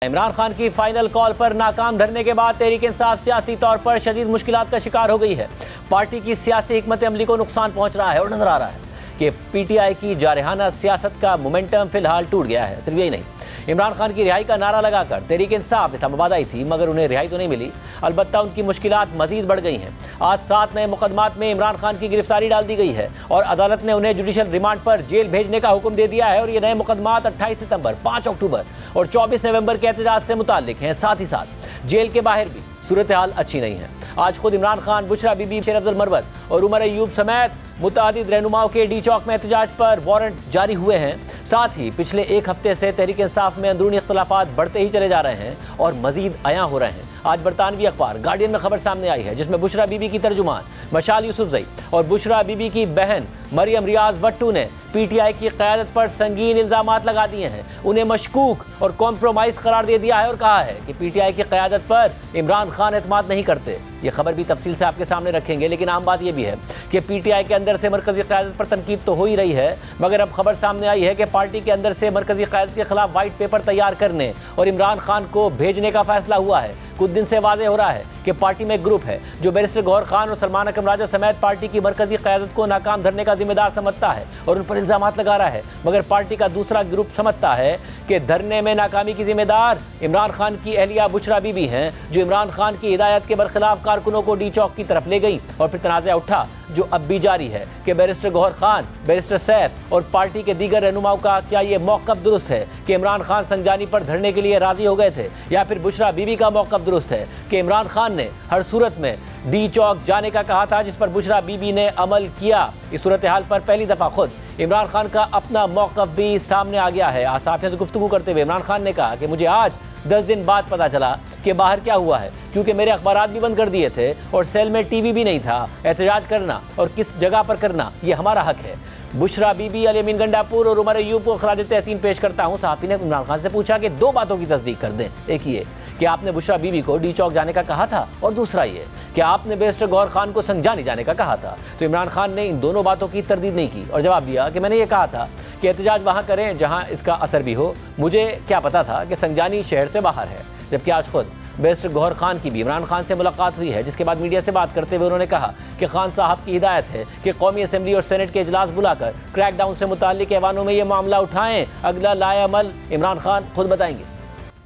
इमरान खान की final call पर नाकाम धरने के बाद तहरीक इंसाफ सियासी तौर पर शदीद मुश्किलात का शिकार हो गई है। पार्टी की सियासी हिकमत अमली को नुकसान पहुंच रहा है और नजर आ रहा है कि पीटीआई की जारहाना सियासत का मोमेंटम फिलहाल टूट गया है। सिर्फ यही नहीं, इमरान खान की रिहाई का नारा लगाकर तहरीक इंसाफ इस्लामाबाद आई थी, मगर उन्हें रिहाई तो नहीं मिली, अलबत्ता उनकी मुश्किलात मजीद बढ़ गई हैं। आज 7 नए मुकदमात में इमरान खान की गिरफ्तारी डाल दी गई है और अदालत ने उन्हें जुडिशल रिमांड पर जेल भेजने का हुक्म दे दिया है। और ये नए मुकदमात 28 सितंबर, 5 अक्टूबर और 24 नवंबर के एहतजाज से मुताल्लिक हैं। साथ ही साथ जेल के बाहर भी सूरत हाल अच्छी नहीं है। आज खुद इमरान खान, बुशरा बीबी, शेर अफजल मरवत और उमर अयूब समेत मुतादिद रहनुमाओं के डी चौक में एहतजाज पर वारंट जारी हुए हैं। साथ ही पिछले एक हफ्ते से तहरीक इंसाफ में अंदरूनी इख्तलाफात बढ़ते ही चले जा रहे हैं और मजीद अयां हो रहे हैं। आज बरतानवी अखबार गार्डियन में खबर सामने आई है जिसमें बुशरा बीबी की तर्जुमान मशाल यूसुफजई और बुशरा बीबी की बहन मरियम रियाज भट्टू ने पीटीआई की क़यादत पर संगीन इल्ज़ामात लगा दिए हैं, उन्हें मशकूक और कॉम्प्रोमाइज़ करार दे दिया है और कहा है कि पीटीआई की क़यादत पर इमरान खान एतमाद नहीं करते। ये खबर भी तफसील से आपके सामने रखेंगे, लेकिन आम बात यह भी है कि पीटीआई के अंदर से मरकजी क़यादत पर तनकीद तो हो ही रही है, मगर अब खबर सामने आई है कि पार्टी के अंदर से मरकजी क़यादत के खिलाफ वाइट पेपर तैयार करने और इमरान खान को भेजने का फैसला हुआ है। कुछ दिन से वाज़ेह हो रहा है कि पार्टी में एक ग्रुप है जो बैरिस्टर गौहर खान और सलमान अकरम राजा समेत पार्टी की मरकजी क़यादत को नाकाम धरने का जिम्मेदार समझता है और उन पर इल्ज़ामात लगा रहा है, मगर पार्टी का दूसरा ग्रुप समझता है कि धरने में नाकामी की जिम्मेदार इमरान खान की अहलिया बुशरा बीबी हैं, जो इमरान खान की हिदायत के बरखिलाफ कारकुनों को डी चौक की तरफ ले गई। और फिर तनाज़ा उठा जो अब भी जारी है कि बैरिस्टर गौहर खान, बैरिस्टर सैफ और पार्टी के दीगर रहनुमाओं का क्या ये मौक़िफ़ दुरुस्त है कि इमरान खान संजानी पर धरने के लिए राज़ी हो गए थे, या फिर बुशरा बीबी का मौक़िफ़ दुरुस्त है कि इमरान खान ने हर सूरत में डी चौक जाने का कहा था, जिस पर बुशरा बीबी ने अमल किया। इस सूरत हाल पर पहली दफ़ा खुद इमरान खान का अपना मौक़िफ़ भी सामने आ गया है। आसाफियों से गुफ्तगू करते हुए इमरान खान ने कहा कि मुझे आज 10 दिन बाद पता चला कि बाहर क्या हुआ है, क्योंकि मेरे अखबारात भी बंद कर दिए थे और सेल में टीवी भी नहीं था। एहतजाज करना और किस जगह पर करना ये हमारा हक है। बुशरा बीबी, अली अमीन गंडापुर और उमर अयूब को खराज तहसीन पेश करता हूँ। सहाफ़ी ने इमरान खान से पूछा कि 2 बातों की तस्दीक कर दें, एक ये कि आपने बुशरा बीबी को डी चौक जाने का कहा था और दूसरा ये कि आपने बैरिस्टर गौहर खान को संजानी जाने का कहा था। तो इमरान खान ने इन दोनों बातों की तरदीद नहीं की और जवाब दिया कि मैंने ये कहा था कि एहतजाज वहाँ करें जहाँ इसका असर भी हो। मुझे क्या पता था कि संजानी शहर से बाहर है। जबकि आज खुद बैरिस्टर गौहर खान की भी इमरान खान से मुलाकात हुई है, जिसके बाद मीडिया से बात करते हुए उन्होंने कहा कि खान साहब की हिदायत है कि कौमी असम्बली और सेनेट के इजलास बुलाकर क्रैकडाउन से मुताल्लिक ऐवानों में ये मामला उठाएं। अगला लाएअमल इमरान खान खुद बताएंगे।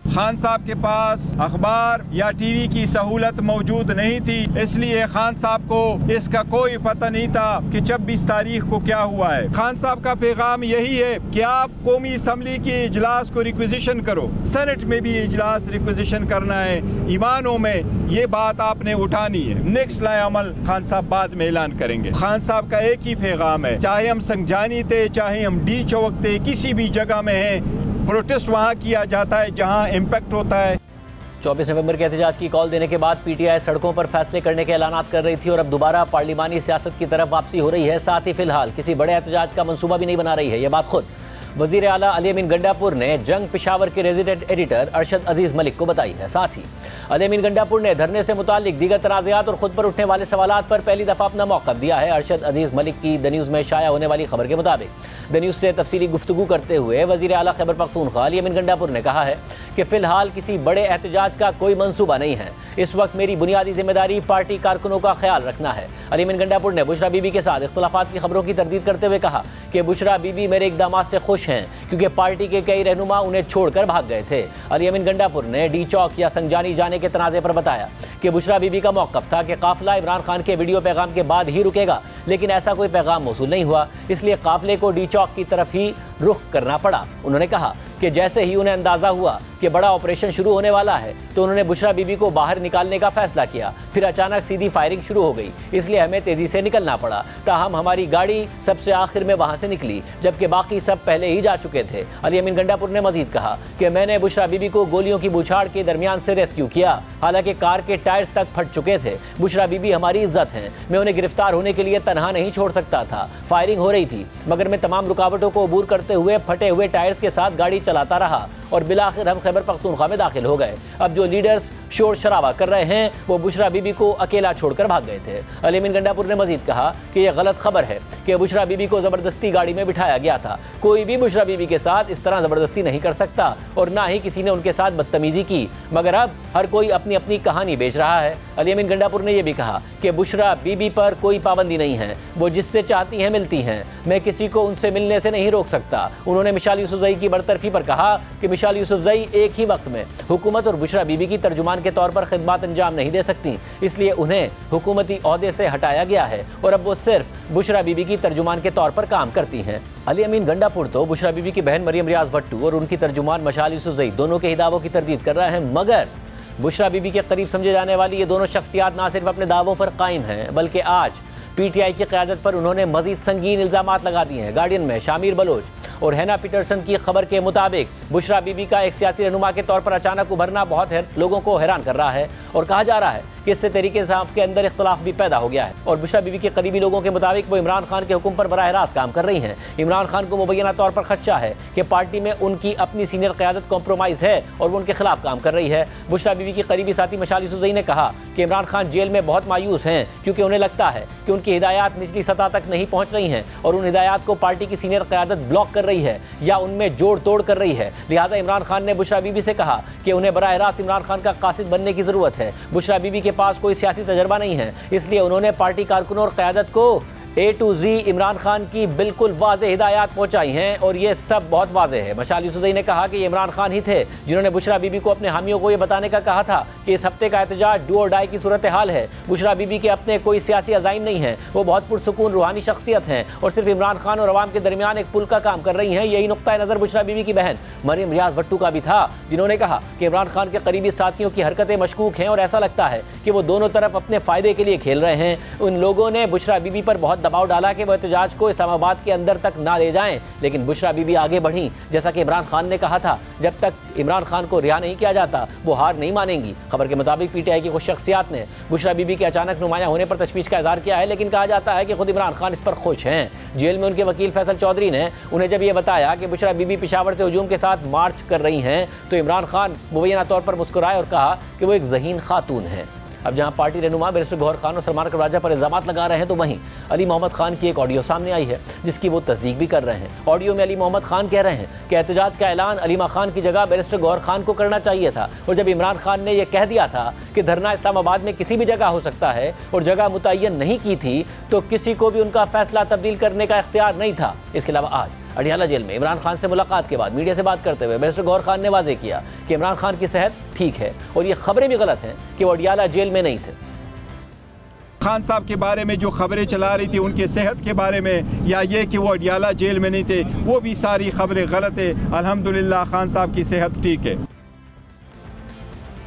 खान साहब के पास अखबार या टीवी की सहूलत मौजूद नहीं थी, इसलिए खान साहब को इसका कोई पता नहीं था कि 26 तारीख को क्या हुआ है। खान साहब का पैगाम यही है कि आप कौमी असम्बली के इजलास को रिक्विजिशन करो, सेनेट में भी इजलास रिक्विजिशन करना है, ईवानों में ये बात आपने उठानी है। नेक्स्ट लाएअमल खान साहब बाद में ऐलान करेंगे। खान साहब का एक ही पैगाम है, चाहे हम संजानी थे, चाहे हम डी चौक थे, किसी भी जगह में है, प्रोटेस्ट वहाँ किया जाता है जहाँ इम्पैक्ट होता है। 24 नवंबर के एहतजाज की कॉल देने के बाद पीटीआई सड़कों पर फैसले करने के ऐलानात कर रही थी और अब दोबारा पार्लिमानी सियासत की तरफ वापसी हो रही है। साथ ही फिलहाल किसी बड़े एहतजाज का मंसूबा भी नहीं बना रही है। ये बात खुद वज़ीर आला अली अमीन गंडापुर ने जंग पेशावर के रेजिडेंट एडिटर अरशद अजीज़ मलिक को बताई है। साथ ही अली अमीन गंडापुर ने धरने से मुताल्लिक दीगर तनाज़ात और खुद पर उठने वाले सवालात पर पहली दफ़ा अपना मौक़िफ़ दिया है। अरशद अजीज़ मलिक की द न्यूज़ में शाया होने वाली खबर के मुताबिक द न्यूज़ से तफसीली गुफ्तगू करते हुए वज़ीर आला खैबर पख्तूनख्वा अली अमीन गंडापुर ने कहा है कि फ़िलहाल किसी बड़े एहतजाज का कोई मंसूबा नहीं है। इस वक्त मेरी बुनियादी जिम्मेदारी पार्टी कारकुनों का ख्याल रखना है। अली अमीन गंडापुर ने बुशरा बीबी के साथ इख्तलाफात की खबरों की तरदीद करते हुए कहा कि बुशरा बीबी मेरे इक़दामात से खुश हैं, क्योंकि पार्टी के कई रहनुमा उन्हें छोड़कर भाग गए थे। अली अमीन गंडापुर ने डी चौक या संजानी जाने के तनाज़े पर बताया कि बुशरा बीबी का मौक़िफ़ था कि काफ़िला इमरान खान के वीडियो पैगाम के बाद ही रुकेगा, लेकिन ऐसा कोई पैगाम मौसूल नहीं हुआ, इसलिए काफ़िले को डी चौक की तरफ ही रुख करना पड़ा। उन्होंने कहा कि जैसे ही उन्हें अंदाज़ा हुआ कि बड़ा ऑपरेशन शुरू होने वाला है तो उन्होंने बुशरा बीबी को बाहर निकालने का फैसला किया। फिर अचानक सीधी फायरिंग शुरू हो गई, इसलिए हमें तेज़ी से निकलना पड़ा। ताहम हमारी गाड़ी सबसे आखिर में वहाँ से निकली, जबकि बाकी सब पहले ही जा चुके थे। अली अमीन गंडापुर ने मजीद कहा कि मैंने बुशरा बीबी को गोलियों की बौछार के दरमियान से रेस्क्यू किया, हालांकि कार के टायर्स तक फट चुके थे। बुशरा बीबी हमारी इज्जत है, मैं उन्हें गिरफ्तार होने के लिए तनहा नहीं छोड़ सकता था। फायरिंग हो रही थी, मगर मैं तमाम रुकावटों को अबूर करते हुए फटे हुए टायर्स के साथ गाड़ी चलाता रहा और बिलाखिर हम खैबर पख्तूनख्वा में दाखिल हो गए। अब जो लीडर्स शोर शराबा कर रहे हैं वो बुशरा बीबी को अकेला छोड़कर भाग गए थे। अली अमीन गंडापुर ने मजीद कहा कि यह गलत खबर है कि बुशरा बीबी को जबरदस्ती गाड़ी में बिठाया गया था। कोई भी बुशरा बीबी के साथ इस तरह जबरदस्ती नहीं कर सकता और ना ही किसी ने उनके साथ बदतमीजी की, मगर अब हर कोई अपनी अपनी कहानी बेच रहा है। अली अमीन गंडापुर ने यह भी कहा कि बुशरा बीबी पर कोई पाबंदी नहीं है, वो जिससे चाहती हैं मिलती हैं, मैं किसी को उनसे मिलने से नहीं रोक सकता। उन्होंने मिशाल यूसुफजई की बरतरफी पर कहा कि मिशाल यूसुफजई एक ही वक्त में हुकूमत और बुशरा बीबी की तर्जुमान के तौर पर खिदमत अंजाम नहीं दे सकती, इसलिए उन्हें हुकूमती ओहदे से हटाया गया है और अब वो सिर्फ बुशरा बीबी की तर्जुमान के तौर पर काम करती हैं। अली अमीन गंडापुर तो बुशरा बीबी की बहन मरियम रियाज भट्टू और उनकी तर्जुमान मिशाल यूसुफजई दोनों के ही दावों की तरदीद कर रहे हैं, मगर बुशरा बीबी के करीब समझे जाने वाली ये दोनों शख्सियात ना सिर्फ अपने दावों पर कायम हैं बल्कि आज पीटीआई की क़यादत पर उन्होंने मजीद संगीन इल्ज़ामात लगा दिए हैं। गार्डियन में शामिर बलोच और हैना पीटरसन की खबर के मुताबिक बुशरा बीबी का एक सियासी रहनुमा के तौर पर अचानक उभरना बहुत लोगों को हैरान कर रहा है और कहा जा रहा है कि इससे तहरीक इंसाफ के अंदर इख्तलाफ भी पैदा हो गया है और बुशरा बीबी के करीबी लोगों के मुताबिक वो इमरान खान के हुक्म पर बराह रास्त काम कर रही हैं। इमरान खान को मुबैना तौर पर खदशा है कि पार्टी में उनकी अपनी सीनियर क़यादत कॉम्प्रोमाइज़ है और वो उनके खिलाफ काम कर रही है। बुशरा बीबी की करीबी साथी मिशाल यूसुफजई ने कहा कि इमरान खान जेल में बहुत मायूस हैं क्योंकि उन्हें लगता है कि उनकी हिदायत निचली सतह तक नहीं पहुँच रही हैं और उन हिदायत को पार्टी की सीनियर क़यादत ब्लॉक कर रही है या उनमें जोड़ तोड़ कर रही है। लिहाजा इमरान खान ने बुशरा बीबी से कहा कि उन्हें बराह रास्त इमरान खान का कासिद बनने की ज़रूरत है। बुशरा बीबी के पास कोई सियासी तजर्बा नहीं है, इसलिए उन्होंने पार्टी कारकुनों और क़यादत को A to Z Imran Khan की बिल्कुल वाज़ेह हिदायत पहुँचाई हैं और ये सब बहुत वाज़ेह है। मिशाल यूसुफजई ने कहा कि ये इमरान खान ही थे जिन्होंने बुशरा बीबी को अपने हामियों को ये बताने का कहा था कि इस हफ्ते का एहतजाज डू और डाई की सूरत हाल है। बुशरा बीबी के अपने कोई सियासी अज़ाइम नहीं है, वो बहुत पुरसुकून रूहानी शख्सियत हैं और सिर्फ इमरान खान और अवाम के दरमियान एक पुल का काम कर रही हैं। यही नुक्ता नज़र बुशरा बीबी की बहन मरियम रियाज भट्टू का भी था, जिन्होंने कहा कि इमरान खान के करीबी साथियों की हरकतें मशकूक हैं और ऐसा लगता है कि वो दोनों तरफ अपने फ़ायदे के लिए खेल रहे हैं। उन लोगों ने बुशरा बीबी पर बहुत दबाव डाला कि एहतजाज को इस्लामाबाद के अंदर तक ना ले जाएं, लेकिन बुशरा बीबी आगे बढ़ी। जैसा कि इमरान खान ने कहा था, जब तक इमरान खान को रिहा नहीं किया जाता वो हार नहीं मानेंगी। खबर के मुताबिक पीटीआई की कुछ शख्सियात ने बुशरा बीबी के अचानक नुमाया होने पर तशवीश का इजहार किया है, लेकिन कहा जाता है कि खुद इमरान खान इस पर खुश हैं। जेल में उनके वकील फैसल चौधरी ने उन्हें जब यह बताया कि बुशरा बीबी पेशावर से हुजूम के साथ मार्च कर रही हैं तो इमरान खान मुबैना तौर पर मुस्कुराए और कहा कि वो एक ज़हीन खातून है। अब जहां पार्टी रहनुमा बैरिस्टर गौहर खान और सलमान कवाजा पर इल्ज़ामात लगा रहे हैं तो वहीं अली मोहम्मद खान की एक ऑडियो सामने आई है जिसकी वो तस्दीक भी कर रहे हैं। ऑडियो में अली मोहम्मद खान कह रहे हैं कि एहतजाज का ऐलान अलीमा खान की जगह बैरिस्टर गौहर खान को करना चाहिए था और जब इमरान खान ने यह कह दिया था कि धरना इस्लामाबाद में किसी भी जगह हो सकता है और जगह मुतय्यन नहीं की थी तो किसी को भी उनका फैसला तब्दील करने का इख्तियार नहीं था। इसके अलावा आज अडियाला जेल में इमरान खान से मुलाकात के बाद मीडिया से बात करते हुए बैरिस्टर गौहर खान ने वाज़ेह किया कि इमरान खान की सेहत ठीक है और ये खबरें भी गलत हैं कि वो अडियाला जेल में नहीं थे। खान साहब के बारे में जो खबरें चला रही थी उनके सेहत के बारे में या ये कि वो अडियाला जेल में नहीं थे, वो भी सारी खबरें गलत है। अल्हम्दुलिल्लाह खान साहब की सेहत ठीक है।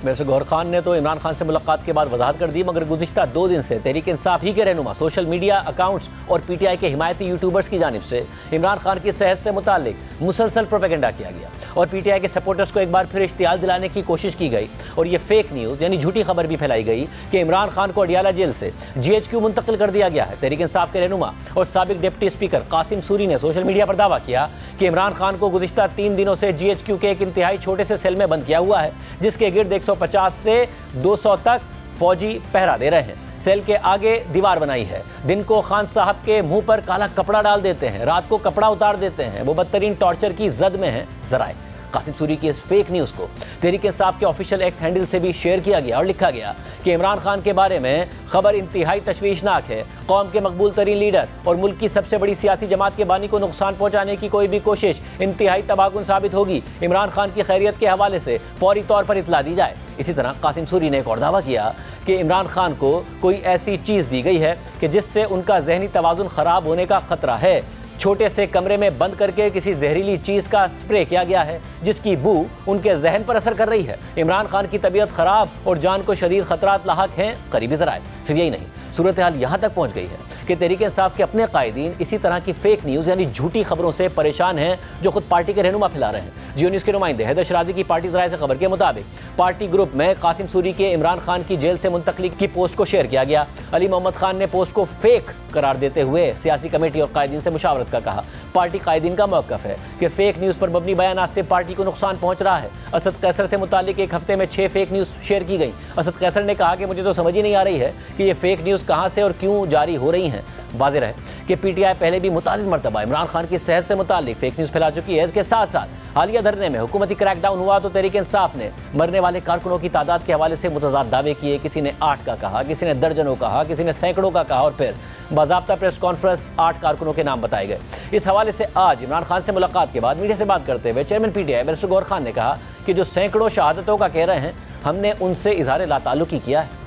बैरिस्टर गौहर खान ने तो इमरान खान से मुलाकात के बाद वजाहत कर दी, मगर गुज़िश्ता 2 दिन से तहरीक इंसाफ ही के रहनुमा सोशल मीडिया अकाउंट्स और पीटीआई के हिमायती यूट्यूबर्स की जानिब से इमरान खान की सेहत से मुतालिक मुसलसल प्रोपेगेंडा किया गया और पीटीआई के सपोर्टर्स को एक बार फिर इश्तियाल दिलाने की कोशिश की गई और ये फेक न्यूज़ यानी झूठी खबर भी फैलाई गई कि इमरान खान को अडियाला जेल से GHQ मुंतकिल कर दिया गया है। तहरीक इंसाफ के रहनुमा और साबिक डिप्टी स्पीकर कासिम सूरी ने सोशल मीडिया पर दावा किया कि इमरान खान को गुज़िश्ता 3 दिनों से GHQ के एक इंतहाई छोटे से सेल में बंद किया हुआ है, जिसके गिर्द 150 से 200 तक फौजी पहरा दे रहे हैं। सेल के आगे दीवार बनाई है, दिन को खान साहब के मुंह पर काला कपड़ा डाल देते हैं, रात को कपड़ा उतार देते हैं। वो बदतरीन टॉर्चर की जद में है। जराए कासिम सूरी की इस फेक न्यूज़ को तहरीक इंसाफ के ऑफिशियल एक्स हैंडल से भी शेयर किया गया और लिखा गया कि इमरान खान के बारे में खबर इंतहाई तशवीशनाक है। कौम के मकबूल तरीन लीडर और मुल्क की सबसे बड़ी सियासी जमात के बानी को नुकसान पहुंचाने की कोई भी कोशिश इंतहाई तबाहकुन साबित होगी। इमरान खान की खैरियत के हवाले से फौरी तौर पर इतला दी जाए। इसी तरह कासिम सूरी ने एक और दावा किया कि इमरान खान को कोई ऐसी चीज़ दी गई है कि जिससे उनका जहनी तवाज़ुन ख़राब होने का ख़तरा है। छोटे से कमरे में बंद करके किसी जहरीली चीज़ का स्प्रे किया गया है जिसकी बू उनके जहन पर असर कर रही है। इमरान खान की तबीयत ख़राब और जान को शदीद ख़तरात लाहक हैं। करीबी ज़राए सिर्फ यही नहीं, सूरत हाल यहाँ तक पहुँच गई है कि तहरीक इंसाफ के अपने कायदीन इसी तरह की फेक न्यूज़ यानी झूठी खबरों से परेशान हैं जो खुद पार्टी के रहनुमा फैला रहे हैं। जियो न्यूज़ के नुमाइंदे हैदर शराजी की पार्टी ज़राए से खबर के मुताबिक पार्टी ग्रुप में कासिम सूरी के इमरान खान की जेल से मुंतकली की पोस्ट को शेयर किया गया। अली मोहम्मद खान ने पोस्ट को फेक करार देते हुए सियासी कमेटी और कायदीन से मुशावरत का कहा। पार्टी कायदीन का मौक़िफ़ है कि फेक न्यूज़ पर मबनी बयानात से पार्टी को नुकसान पहुंच रहा है। असद कैसर से मुतालिक एक हफ्ते में 6 फेक न्यूज़ शेयर की गई। असद कैसर ने कहा कि मुझे तो समझ ही नहीं आ रही है कि ये फेक न्यूज़ कहाँ से और क्यों जारी हो रही हैं। वाज़ेह है कि PTI पहले भी मुतालिक मरतबा इमरान खान की सेहत से मुतालिक फेक न्यूज़ फैला चुकी है। इसके साथ साथ हालिया धरने में हुकूमती क्रैकडाउन हुआ तो तहरीक इंसाफ ने मरने वाले कारकुनों की तादाद के हवाले से मुतज़ाद दावे किए। किसी ने 8 का कहा, किसी ने दर्जनों कहा, किसी ने सैकड़ों का कहा और फिर बाज़ाब्ता प्रेस कॉन्फ्रेंस 8 कारकुनों के नाम बताए गए। इस हवाले से आज इमरान खान से मुलाकात के बाद मीडिया से बात करते हुए chairman PTI barrister Gohar Khan ने कहा कि जो सैकड़ों शहादतों का कह रहे हैं, हमने उनसे इज़हार लाताल्लुकी किया है।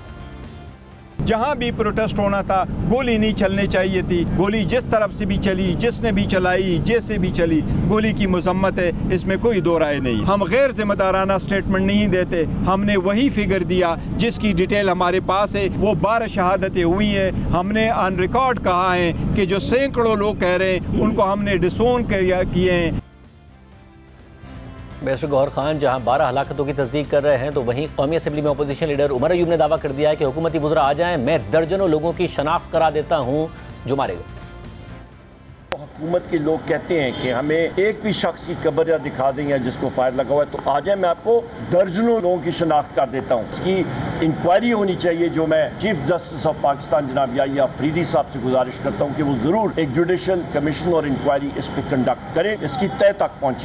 जहाँ भी प्रोटेस्ट होना था गोली नहीं चलनी चाहिए थी। गोली जिस तरफ से भी चली, जिसने भी चलाई, जैसे भी चली, गोली की मजम्मत है, इसमें कोई दो राय नहीं। हम गैर जिम्मेदाराना स्टेटमेंट नहीं देते। हमने वही फिगर दिया जिसकी डिटेल हमारे पास है। वो 12 शहादतें हुई हैं। हमने ऑन रिकॉर्ड कहा है कि जो सैकड़ों लोग कह रहे हैं उनको हमने डिसोन किए हैं। बैरिस्टर गौहर खान जहां 12 हलाकतों की तस्दीक कर रहे हैं तो वहीं कौमी असम्बली में अपोजिशन लीडर उमर अयूब ने दावा कर दिया है कि हुकूमती वज़रा आ जाएं, मैं दर्जनों लोगों की शनाख्त करा देता हूं जो मारे गए। हुकूमत के लोग कहते हैं कि हमें एक भी शख्स की कब्र या दिखा दें या जिसको फायर लगा हुआ है तो आ जाए, मैं आपको दर्जनों लोगों की शनाख्त कर देता हूँ। इसकी इंक्वायरी होनी चाहिए, जो मैं चीफ जस्टिस ऑफ पाकिस्तान जनाब याहिया अफरीदी साहब से गुजारिश करता हूँ कि वो ज़रूर एक जुडिशल कमीशन और इंक्वायरी इस पर कंडक्ट करें, इसकी तह तक पहुँचे।